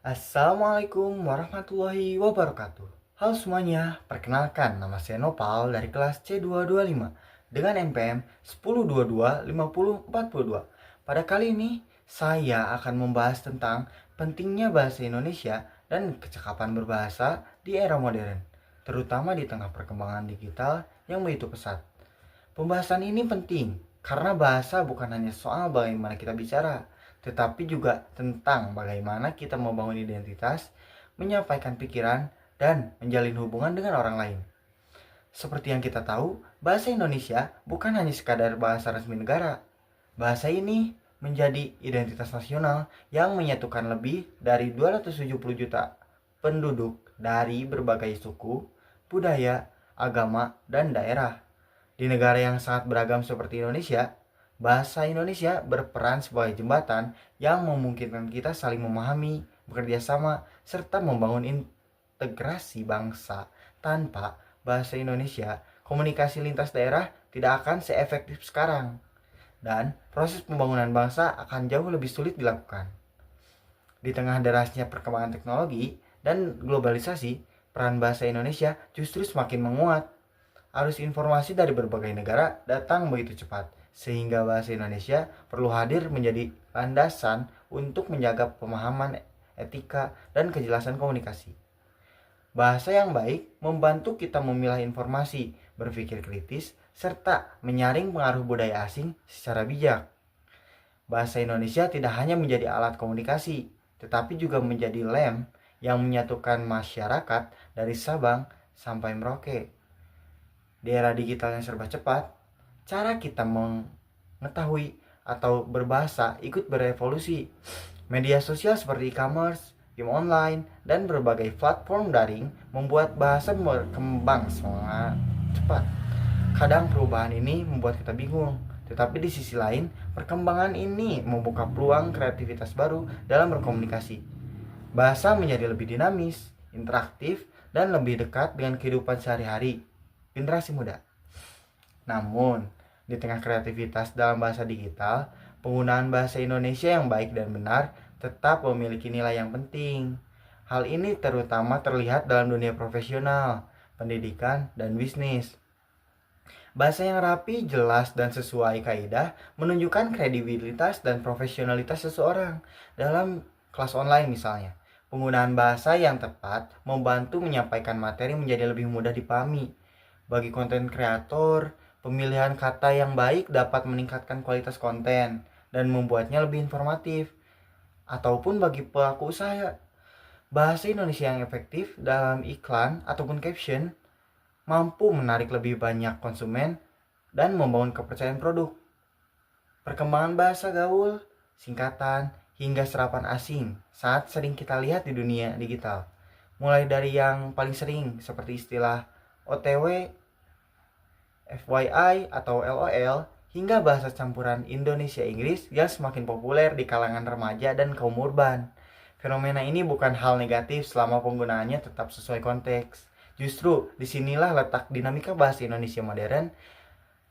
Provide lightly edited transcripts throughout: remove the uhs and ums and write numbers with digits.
Assalamualaikum warahmatullahi wabarakatuh. Halo semuanya, perkenalkan nama saya Nopal dari kelas C225 dengan NPM 10225042. Pada kali ini, saya akan membahas tentang pentingnya bahasa Indonesia dan kecakapan berbahasa di era modern, terutama di tengah perkembangan digital yang begitu pesat. Pembahasan ini penting karena bahasa bukan hanya soal bagaimana kita bicara, tetapi juga tentang bagaimana kita membangun identitas, menyampaikan pikiran, dan menjalin hubungan dengan orang lain. Seperti yang kita tahu, bahasa Indonesia bukan hanya sekadar bahasa resmi negara. Bahasa ini menjadi identitas nasional yang menyatukan lebih dari 270 juta penduduk dari berbagai suku, budaya, agama, dan daerah. Di negara yang sangat beragam seperti Indonesia, bahasa Indonesia berperan sebagai jembatan yang memungkinkan kita saling memahami, bekerja sama, serta membangun integrasi bangsa. Tanpa bahasa Indonesia, komunikasi lintas daerah tidak akan seefektif sekarang, dan proses pembangunan bangsa akan jauh lebih sulit dilakukan. Di tengah derasnya perkembangan teknologi dan globalisasi, peran bahasa Indonesia justru semakin menguat. Arus informasi dari berbagai negara datang begitu cepat, sehingga bahasa Indonesia perlu hadir menjadi landasan untuk menjaga pemahaman, etika, dan kejelasan komunikasi. Bahasa yang baik membantu kita memilah informasi, berpikir kritis, serta menyaring pengaruh budaya asing secara bijak. Bahasa Indonesia tidak hanya menjadi alat komunikasi, tetapi juga menjadi lem yang menyatukan masyarakat dari Sabang sampai Merauke. Di era digital yang serba cepat, cara kita mengetahui atau berbahasa ikut berevolusi. Media sosial seperti e-commerce, game online, dan berbagai platform daring membuat bahasa berkembang sangat cepat. Kadang perubahan ini membuat kita bingung, tetapi di sisi lain, perkembangan ini membuka peluang kreativitas baru dalam berkomunikasi. Bahasa menjadi lebih dinamis, interaktif, dan lebih dekat dengan kehidupan sehari-hari generasi muda. Namun, di tengah kreativitas dalam bahasa digital, penggunaan bahasa Indonesia yang baik dan benar tetap memiliki nilai yang penting. Hal ini terutama terlihat dalam dunia profesional, pendidikan, dan bisnis. Bahasa yang rapi, jelas, dan sesuai kaidah menunjukkan kredibilitas dan profesionalitas seseorang dalam kelas online misalnya. Penggunaan bahasa yang tepat membantu menyampaikan materi menjadi lebih mudah dipahami. Bagi konten kreator, pemilihan kata yang baik dapat meningkatkan kualitas konten dan membuatnya lebih informatif. Ataupun bagi pelaku usaha, bahasa Indonesia yang efektif dalam iklan ataupun caption mampu menarik lebih banyak konsumen dan membangun kepercayaan produk. Perkembangan bahasa gaul, singkatan, hingga serapan asing sangat sering kita lihat di dunia digital. Mulai dari yang paling sering seperti istilah OTW, FYI atau LOL, hingga bahasa campuran Indonesia-Inggris yang semakin populer di kalangan remaja dan kaum urban. Fenomena ini bukan hal negatif selama penggunaannya tetap sesuai konteks. Justru disinilah letak dinamika bahasa Indonesia modern.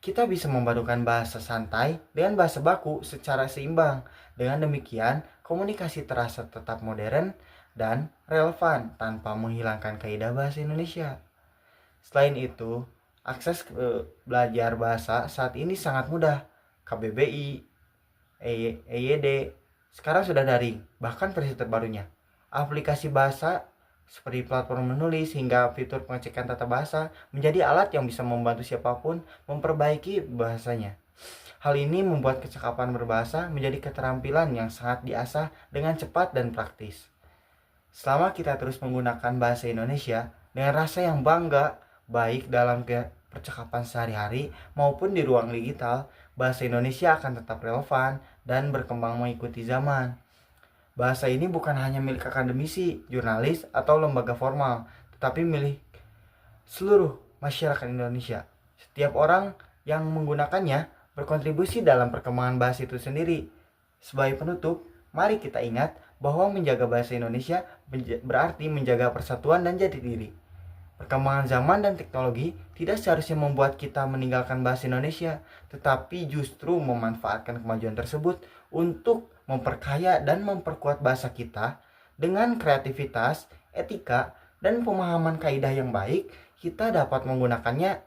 Kita bisa memadukan bahasa santai dengan bahasa baku secara seimbang. Dengan demikian, komunikasi terasa tetap modern dan relevan tanpa menghilangkan kaidah bahasa Indonesia. Selain itu, akses ke belajar bahasa saat ini sangat mudah. KBBI, EYD, sekarang sudah daring, bahkan versi terbarunya. Aplikasi bahasa seperti platform menulis hingga fitur pengecekan tata bahasa menjadi alat yang bisa membantu siapapun memperbaiki bahasanya. Hal ini membuat kecakapan berbahasa menjadi keterampilan yang sangat diasah dengan cepat dan praktis. Selama kita terus menggunakan bahasa Indonesia dengan rasa yang bangga, baik dalam percakapan sehari-hari maupun di ruang digital, bahasa Indonesia akan tetap relevan dan berkembang mengikuti zaman. Bahasa ini bukan hanya milik akademisi, jurnalis, atau lembaga formal, tetapi milik seluruh masyarakat Indonesia. Setiap orang yang menggunakannya berkontribusi dalam perkembangan bahasa itu sendiri. Sebagai penutup, mari kita ingat bahwa menjaga bahasa Indonesia berarti menjaga persatuan dan jati diri. Perkembangan zaman dan teknologi tidak seharusnya membuat kita meninggalkan bahasa Indonesia, tetapi justru memanfaatkan kemajuan tersebut untuk memperkaya dan memperkuat bahasa kita Dengan kreativitas, etika, dan pemahaman kaidah yang baik, kita dapat menggunakannya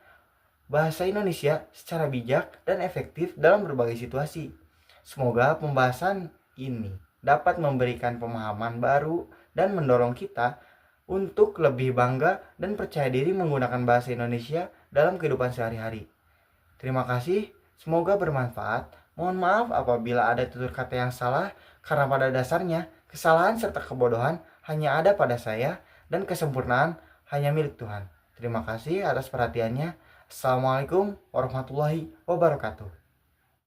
bahasa Indonesia secara bijak dan efektif dalam berbagai situasi. Semoga pembahasan ini dapat memberikan pemahaman baru dan mendorong kita untuk lebih bangga dan percaya diri menggunakan bahasa Indonesia dalam kehidupan sehari-hari. Terima kasih, semoga bermanfaat. Mohon maaf apabila ada tutur kata yang salah, karena pada dasarnya kesalahan serta kebodohan hanya ada pada saya dan kesempurnaan hanya milik Tuhan. Terima kasih atas perhatiannya. Assalamualaikum warahmatullahi wabarakatuh.